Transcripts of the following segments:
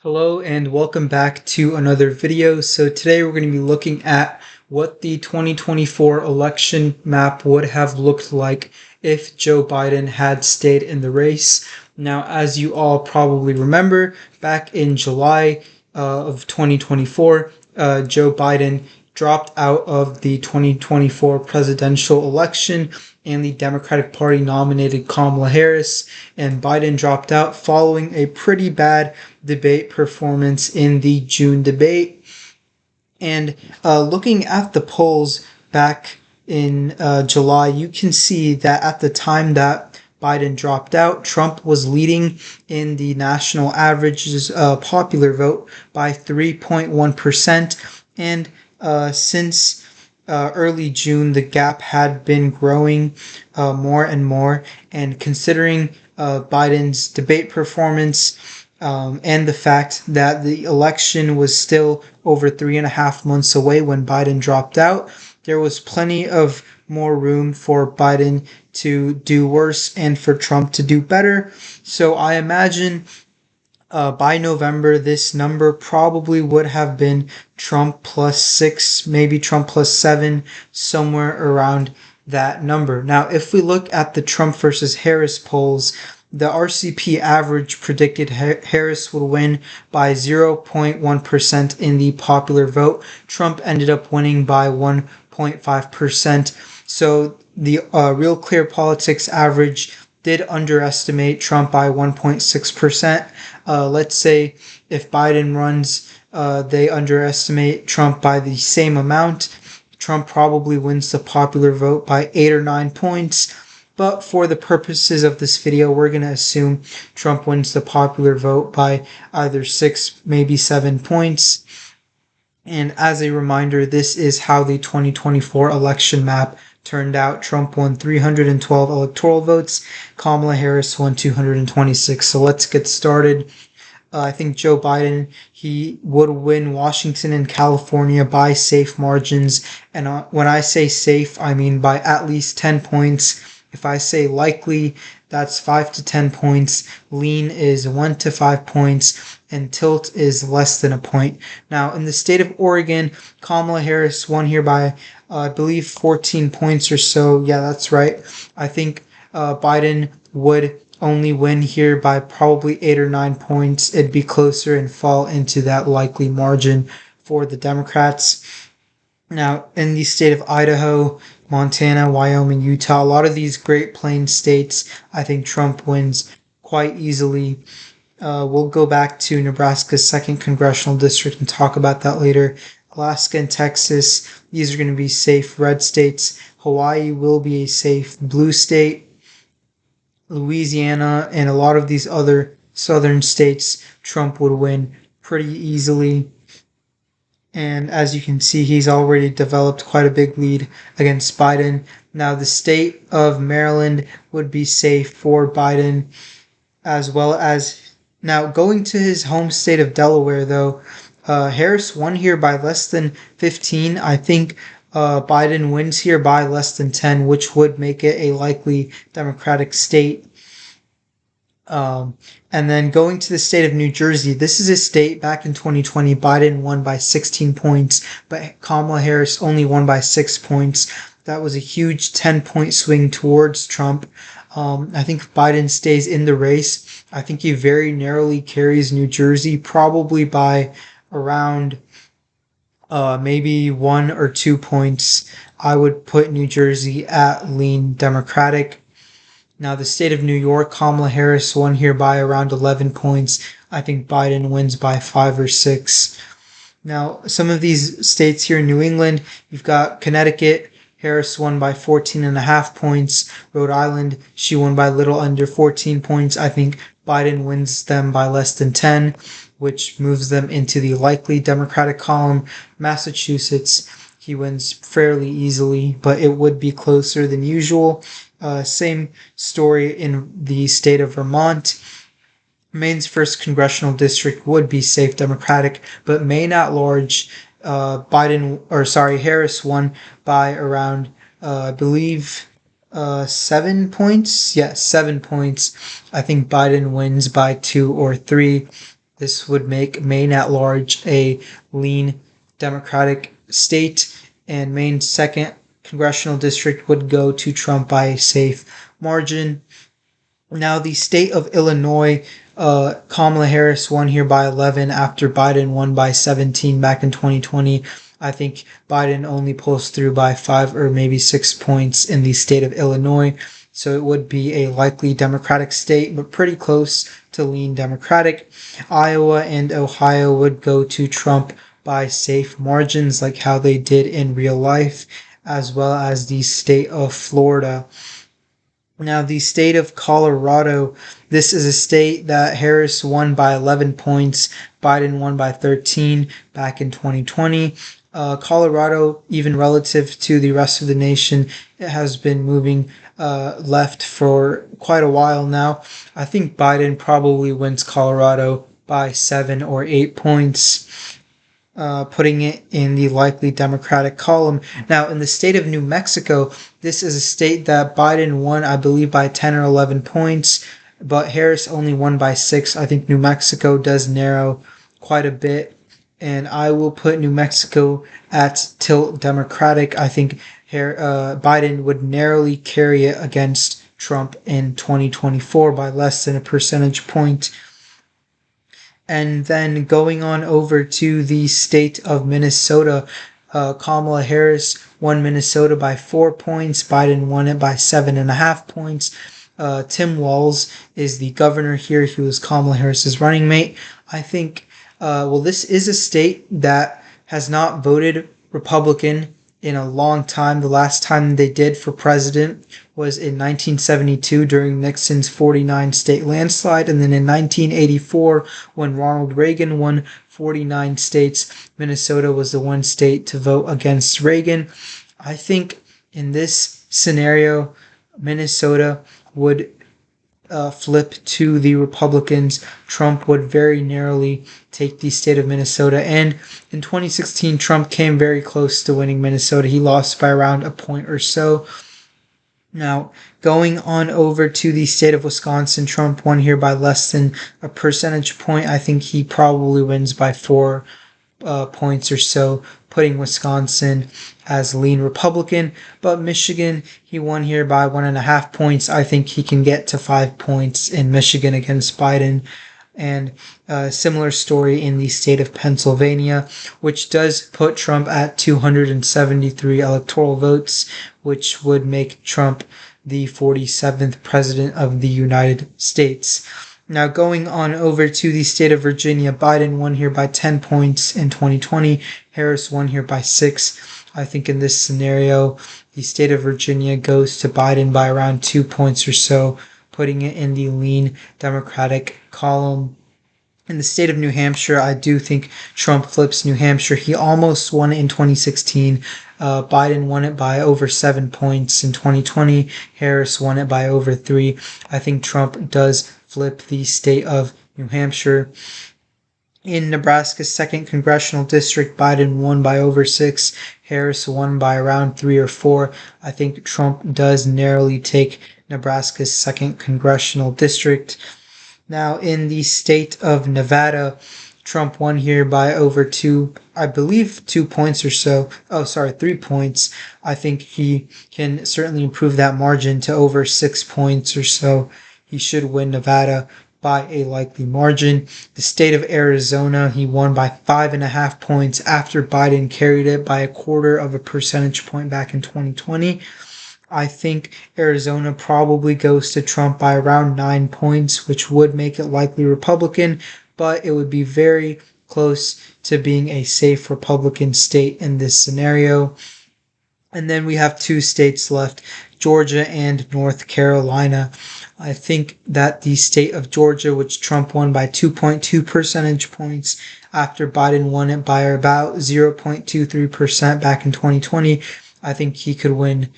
Hello and welcome back to another video. So today we're going to be looking at what the 2024 election map would have looked like if Joe Biden had stayed in the race. Now, as you all probably remember, back in July of 2024, Joe Biden dropped out of the 2024 presidential election and the Democratic Party nominated Kamala Harris, and Biden dropped out following a pretty bad debate performance in the June debate. And looking at the polls back in July, you can see that at the time that Biden dropped out, Trump was leading in the national averages popular vote by 3.1%. And since early June, the gap had been growing more and more. And considering Biden's debate performance and the fact that the election was still over 3.5 months away when Biden dropped out, there was plenty of more room for Biden to do worse and for Trump to do better. So I imagine by November, this number probably would have been Trump plus 6, maybe Trump plus 7, somewhere around that number. Now, if we look at the Trump versus Harris polls, the RCP average predicted Harris would win by 0.1% in the popular vote. Trump ended up winning by 1.5%. So the Real Clear Politics average did underestimate Trump by 1.6%. Let's say if Biden runs, they underestimate Trump by the same amount. Trump probably wins the popular vote by 8 or 9 points. But for the purposes of this video, we're going to assume Trump wins the popular vote by either 6, maybe 7 points. And as a reminder, this is how the 2024 election map turned out. Trump won 312 electoral votes. Kamala Harris won 226. So let's get started. I think Joe Biden, he would win Washington and California by safe margins. And when I say safe, I mean by at least 10 points. If I say likely, that's 5 to 10 points. Lean is 1 to 5 points. And tilt is less than a point. Now, in the state of Oregon, Kamala Harris won here by, I believe, 14 points or so. Yeah, that's right. I think Biden would only win here by probably 8 or 9 points. It'd be closer and fall into that likely margin for the Democrats. Now, in the state of Idaho, Montana, Wyoming, Utah, a lot of these Great Plains states, I think Trump wins quite easily. We'll go back to Nebraska's 2nd congressional district and talk about that later. Alaska and Texas, these are going to be safe red states. Hawaii will be a safe blue state. Louisiana and a lot of these other southern states, Trump would win pretty easily. And as you can see, he's already developed quite a big lead against Biden. Now, the state of Maryland would be safe for Biden, as well as... Now, going to his home state of Delaware, though, Harris won here by less than 15. I think Biden wins here by less than 10, which would make it a likely Democratic state. And then going to the state of New Jersey, this is a state back in 2020, Biden won by 16 points, but Kamala Harris only won by 6 points. That was a huge 10-point swing towards Trump. I think if Biden stays in the race, I think he very narrowly carries New Jersey, probably by around maybe 1 or 2 points. I would put New Jersey at lean Democratic. Now, the state of New York, Kamala Harris won here by around 11 points. I think Biden wins by 5 or 6. Now, some of these states here in New England, you've got Connecticut. Harris won by 14.5 points. Rhode Island, she won by a little under 14 points. I think Biden wins them by less than 10, which moves them into the likely Democratic column. Massachusetts, he wins fairly easily, but it would be closer than usual. Same story in the state of Vermont. Maine's 1st congressional district would be safe Democratic, but Maine at large, Harris won by around, I believe, 7 points. Yeah, 7 points. I think Biden wins by 2 or 3. This would make Maine at large a lean Democratic state, and Maine's second congressional district would go to Trump by a safe margin. Now, the state of Illinois, Kamala Harris won here by 11 after Biden won by 17 back in 2020. I think Biden only pulls through by 5 or maybe 6 points in the state of Illinois. So it would be a likely Democratic state, but pretty close to lean Democratic. Iowa and Ohio would go to Trump by safe margins, like how they did in real life, as well as the state of Florida. Now, the state of Colorado, this is a state that Harris won by 11 points, Biden won by 13 back in 2020. Colorado, even relative to the rest of the nation, it has been moving left for quite a while now. I think Biden probably wins Colorado by 7 or 8 points. Putting it in the likely Democratic column. Now, in the state of New Mexico, this is a state that Biden won, I believe, by 10 or 11 points, but Harris only won by 6. I think New Mexico does narrow quite a bit, and I will put New Mexico at tilt Democratic. I think Biden would narrowly carry it against Trump in 2024 by less than a percentage point. And then going on over to the state of Minnesota, Kamala Harris won Minnesota by 4 points. Biden won it by 7.5 points. Tim Walz is the governor here. He was Kamala Harris's running mate. I think, this is a state that has not voted Republican in a long time. The last time they did for president was in 1972 during Nixon's 49 state landslide, and then in 1984 when Ronald Reagan won 49 states, Minnesota was the one state to vote against Reagan. I think in this scenario, Minnesota would flip to the Republicans. Trump would very narrowly take the state of Minnesota. And in 2016, Trump came very close to winning Minnesota. He lost by around a point or so. Now, going on over to the state of Wisconsin, Trump won here by less than a percentage point. I think he probably wins by 4 points or so, putting Wisconsin as lean Republican. But Michigan, he won here by 1.5 points. I think he can get to 5 points in Michigan against Biden. And a similar story in the state of Pennsylvania, which does put Trump at 273 electoral votes, which would make Trump the 47th president of the United States. Now, going on over to the state of Virginia, Biden won here by 10 points in 2020. Harris won here by 6. I think in this scenario, the state of Virginia goes to Biden by around 2 points or so, putting it in the lean Democratic column. In the state of New Hampshire, I do think Trump flips New Hampshire. He almost won it in 2016. Biden won it by over 7 points in 2020. Harris won it by over 3. I think Trump does flip the state of New Hampshire. In Nebraska's 2nd congressional district, Biden won by over 6. Harris won by around 3 or 4. I think Trump does narrowly take Nebraska's 2nd congressional district. Now, in the state of Nevada, Trump won here by over 2 points or so. 3 points. I think he can certainly improve that margin to over 6 points or so. He should win Nevada by a likely margin. The state of Arizona, he won by 5.5 points after Biden carried it by 1/4 percentage point back in 2020. I think Arizona probably goes to Trump by around 9 points, which would make it likely Republican, but it would be very close to being a safe Republican state in this scenario. And then we have 2 states left, Georgia and North Carolina. I think that the state of Georgia, which Trump won by 2.2 percentage points after Biden won it by about 0.23% back in 2020, I think he could win.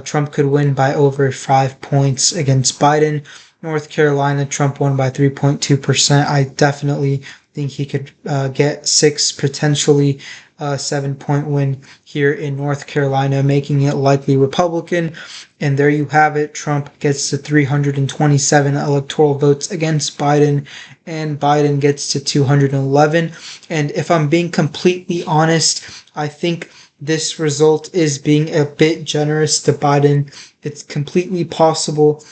Trump could win by over 5 points against Biden. North Carolina, Trump won by 3.2%. I definitely think he could get 6 potentially. 7-point win here in North Carolina, making it likely Republican. And there you have it. Trump gets to 327 electoral votes against Biden, and Biden gets to 211. And if I'm being completely honest, I think this result is being a bit generous to Biden. It's completely possible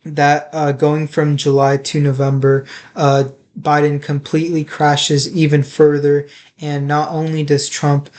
that going from July to November, Biden completely crashes even further. And not only does Trump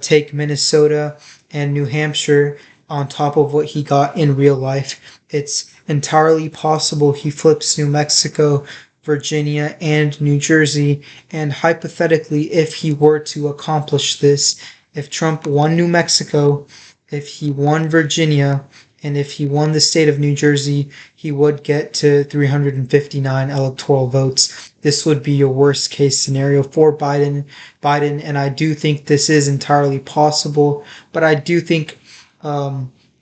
take Minnesota and New Hampshire on top of what he got in real life, it's entirely possible he flips New Mexico, Virginia, and New Jersey. And hypothetically, if he were to accomplish this, if Trump won New Mexico, if he won Virginia, and if he won the state of New Jersey, he would get to 359 electoral votes. This would be your worst case scenario for Biden, and I do think this is entirely possible, but I do think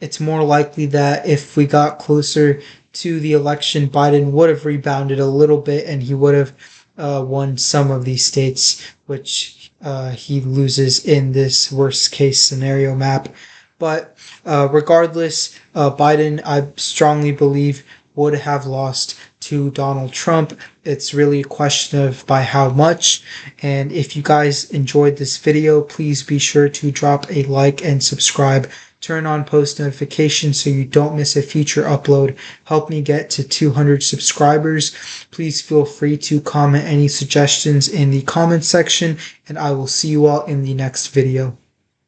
it's more likely that if we got closer to the election, Biden would have rebounded a little bit and he would have won some of these states, which he loses in this worst case scenario map. But regardless, Biden, I strongly believe, would have lost to Donald Trump. It's really a question of by how much. And if you guys enjoyed this video, please be sure to drop a like and subscribe. Turn on post notifications so you don't miss a future upload. Help me get to 200 subscribers. Please feel free to comment any suggestions in the comment section, and I will see you all in the next video.